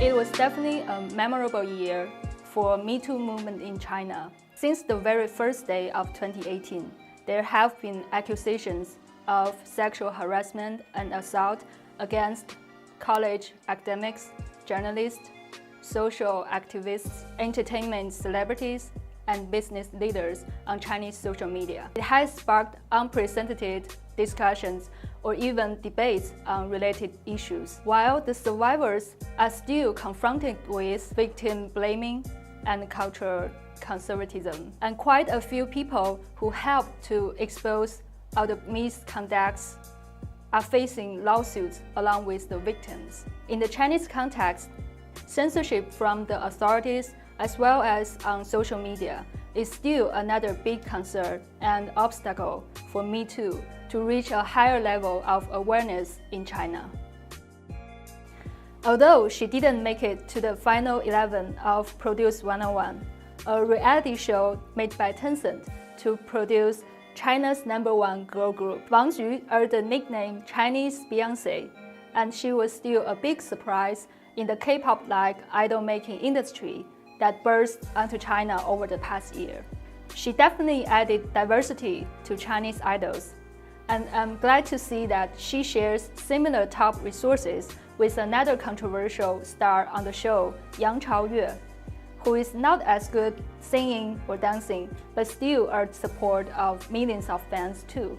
It was definitely a memorable year for Me Too movement in China. Since the very first day of 2018, there have been accusations of sexual harassment and assault against college academics, journalists, social activists, entertainment celebrities, and business leaders on Chinese social media. It has sparked unprecedented discussions or even debates on related issues, while the survivors are still confronted with victim blaming and cultural conservatism. And quite a few people who helped to expose all the misconducts are facing lawsuits along with the victims. In the Chinese context, censorship from the authorities as well as on social media is still another big concern and obstacle for Me Too to reach a higher level of awareness in China. Although she didn't make it to the final 11 of Produce 101, a reality show made by Tencent to produce China's #1 girl group, Wang Ju earned the nickname Chinese Beyoncé, and she was still a big surprise in the K-pop-like idol-making industry that burst onto China over the past year. She definitely added diversity to Chinese idols, and I'm glad to see that she shares similar top resources with another controversial star on the show, Yang Chaoyue, who is not as good singing or dancing, but still earned support of millions of fans too.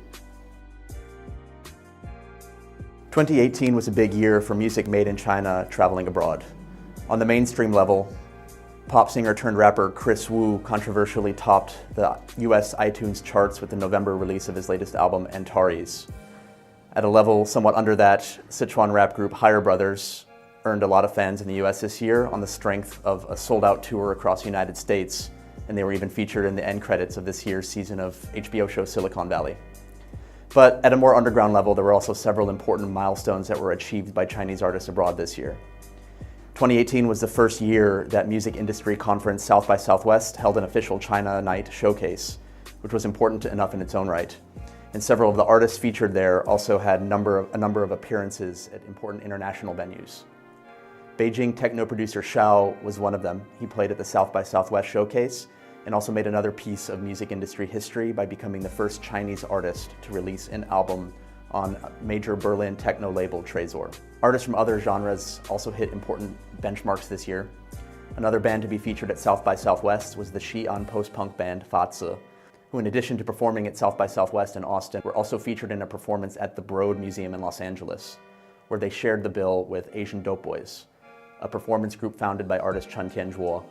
2018 was a big year for music made in China traveling abroad. On the mainstream level, pop singer turned rapper Chris Wu controversially topped the US iTunes charts with the November release of his latest album, Antares. At a level somewhat under that, Sichuan rap group Higher Brothers earned a lot of fans in the US this year on the strength of a sold-out tour across the United States, and they were even featured in the end credits of this year's season of HBO show Silicon Valley. But at a more underground level, there were also several important milestones that were achieved by Chinese artists abroad this year. 2018 was the first year that music industry conference South by Southwest held an official China Night showcase, which was important enough in its own right. And several of the artists featured there also had a number of appearances at important international venues. Beijing techno producer Shao was one of them. He played at the South by Southwest showcase and also made another piece of music industry history by becoming the first Chinese artist to release an album on major Berlin techno label Trezor. Artists from other genres also hit important benchmarks this year. Another band to be featured at South by Southwest was the Xi'an post-punk band Fazi, who in addition to performing at South by Southwest in Austin, were also featured in a performance at the Broad Museum in Los Angeles, where they shared the bill with Asian Dope Boys, a performance group founded by artist Chen Tianzhuo.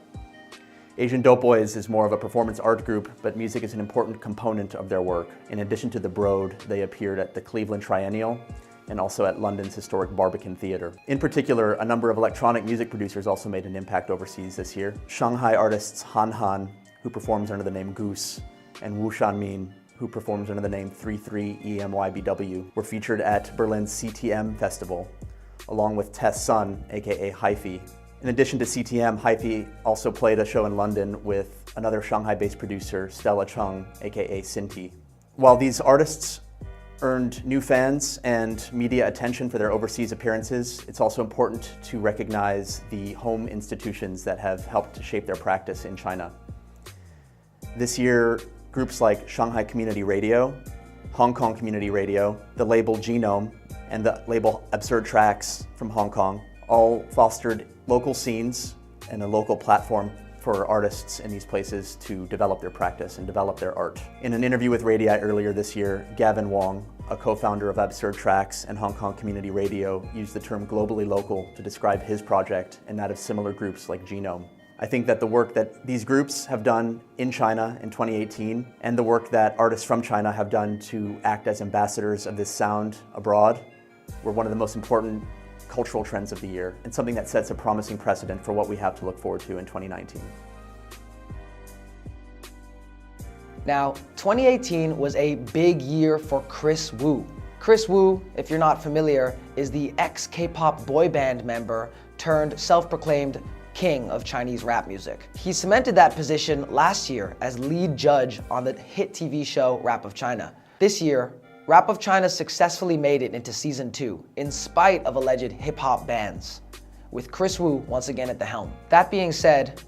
Asian Dope Boys is more of a performance art group, but music is an important component of their work. In addition to the Broad, they appeared at the Cleveland Triennial and also at London's historic Barbican Theatre. In particular, a number of electronic music producers also made an impact overseas this year. Shanghai artists Han Han, who performs under the name Goose, and Wu Shanmin, who performs under the name 33EMYBW, were featured at Berlin's CTM Festival, along with Tess Sun, aka Hyphy. In addition to CTM, Hyphy also played a show in London with another Shanghai-based producer, Stella Chung, aka Sinti. While these artists earned new fans and media attention for their overseas appearances, it's also important to recognize the home institutions that have helped to shape their practice in China. This year, groups like Shanghai Community Radio, Hong Kong Community Radio, the label Genome, and the label Absurd Tracks from Hong Kong all fostered local scenes and a local platform for artists in these places to develop their practice and develop their art. In an interview with RADII earlier this year, Gavin Wong, a co-founder of Absurd Tracks and Hong Kong Community Radio, used the term globally local to describe his project and that of similar groups like Genome. I think that the work that these groups have done in China in 2018 and the work that artists from China have done to act as ambassadors of this sound abroad were one of the most important cultural trends of the year and something that sets a promising precedent for what we have to look forward to in 2019. Now, 2018 was a big year for Chris Wu. Chris Wu, if you're not familiar, is the ex-K-pop boy band member turned self-proclaimed king of Chinese rap music. He cemented that position last year as lead judge on the hit TV show Rap of China. This year, Rap of China successfully made it into season 2, in spite of alleged hip-hop bans. with Chris Wu once again at the helm. That being said,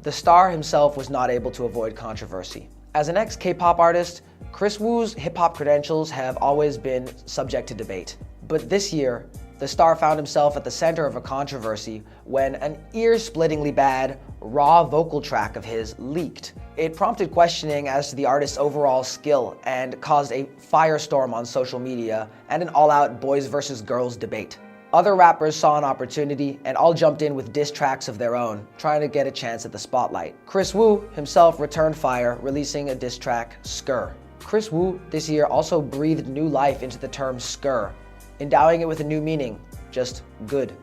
the star himself was not able to avoid controversy. As an ex-K-pop artist, Chris Wu's hip-hop credentials have always been subject to debate. But this year, the star found himself at the center of a controversy when an ear-splittingly bad, raw vocal track of his leaked. It prompted questioning as to the artist's overall skill and caused a firestorm on social media and an all-out boys versus girls debate. Other rappers saw an opportunity and all jumped in with diss tracks of their own, trying to get a chance at the spotlight. Chris Wu himself returned fire, releasing a diss track, Skur. Chris Wu this year also breathed new life into the term Skur, endowing it with a new meaning, just good.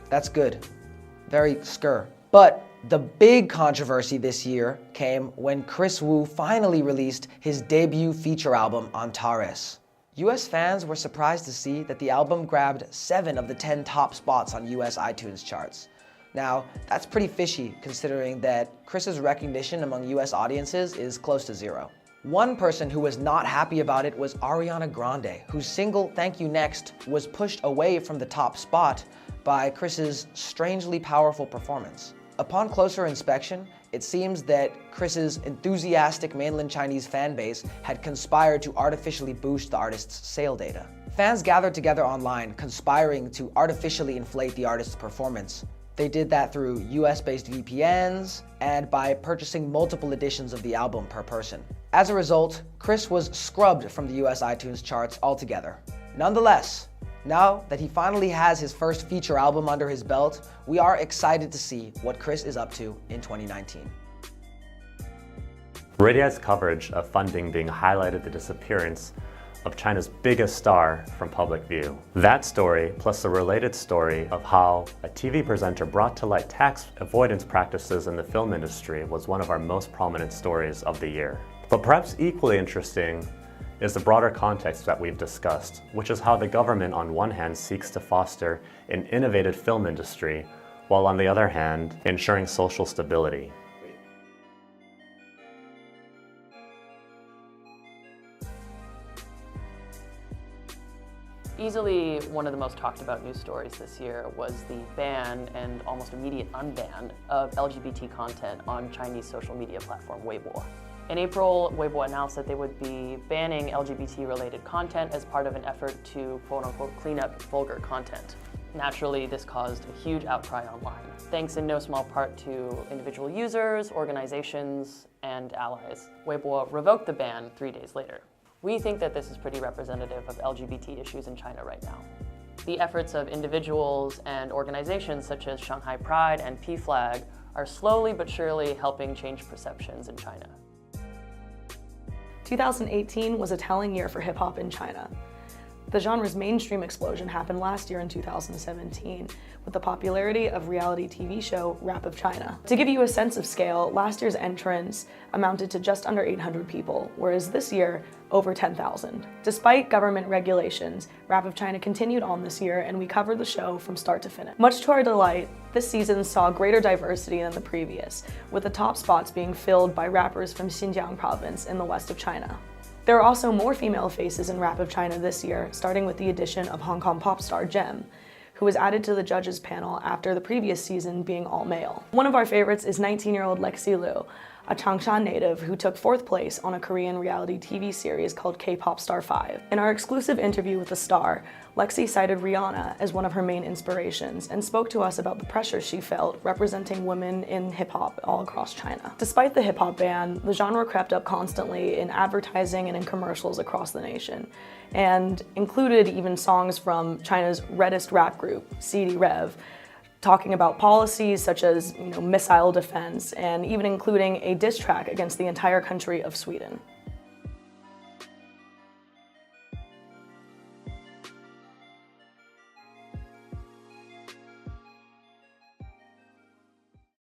That's good. Very Skur. But the big controversy this year came when Chris Wu finally released his debut feature album, Antares. US fans were surprised to see that the album grabbed 7 of the 10 top spots on US iTunes charts. Now, that's pretty fishy considering that Chris's recognition among US audiences is close to 0. One person who was not happy about it was Ariana Grande, whose single Thank You Next was pushed away from the top spot by Chris's strangely powerful performance. Upon closer inspection, it seems that Chris's enthusiastic mainland Chinese fan base had conspired to artificially boost the artist's sale data. Fans gathered together online, conspiring to artificially inflate the artist's performance. They did that through US-based VPNs and by purchasing multiple editions of the album per person. As a result, Chris was scrubbed from the US iTunes charts altogether. Nonetheless, now that he finally has his first feature album under his belt, we are excited to see what Chris is up to in 2019. RADII's coverage of funding being highlighted the disappearance of China's biggest star from public view. That story, plus the related story of how a TV presenter brought to light tax avoidance practices in the film industry, was one of our most prominent stories of the year. But perhaps equally interesting is the broader context that we've discussed, which is how the government on one hand seeks to foster an innovative film industry, while on the other hand, ensuring social stability. Easily one of the most talked about news stories this year was the ban and almost immediate unban of LGBT content on Chinese social media platform Weibo. In April, Weibo announced that they would be banning LGBT-related content as part of an effort to quote-unquote clean up vulgar content. Naturally, this caused a huge outcry online, thanks in no small part to individual users, organizations, and allies. Weibo revoked the ban 3 days later. We think that this is pretty representative of LGBT issues in China right now. The efforts of individuals and organizations such as Shanghai Pride and PFLAG are slowly but surely helping change perceptions in China. 2018 was a telling year for hip-hop in China. The genre's mainstream explosion happened last year in 2017 with the popularity of reality TV show Rap of China. To give you a sense of scale, last year's entrants amounted to just under 800 people, whereas this year, over 10,000. Despite government regulations, Rap of China continued on this year and we covered the show from start to finish. Much to our delight, this season saw greater diversity than the previous, with the top spots being filled by rappers from Xinjiang province in the west of China. There are also more female faces in Rap of China this year, starting with the addition of Hong Kong pop star Gem, who was added to the judges panel after the previous season being all male. One of our favorites is 19-year-old Lexi Liu, a Changshan native who took 4th place on a Korean reality TV series called K-Pop Star 5. In our exclusive interview with the star, Lexi cited Rihanna as one of her main inspirations and spoke to us about the pressure she felt representing women in hip-hop all across China. Despite the hip-hop ban, the genre crept up constantly in advertising and in commercials across the nation, and included even songs from China's reddest rap group, CD Rev, talking about policies such as missile defense, and even including a diss track against the entire country of Sweden.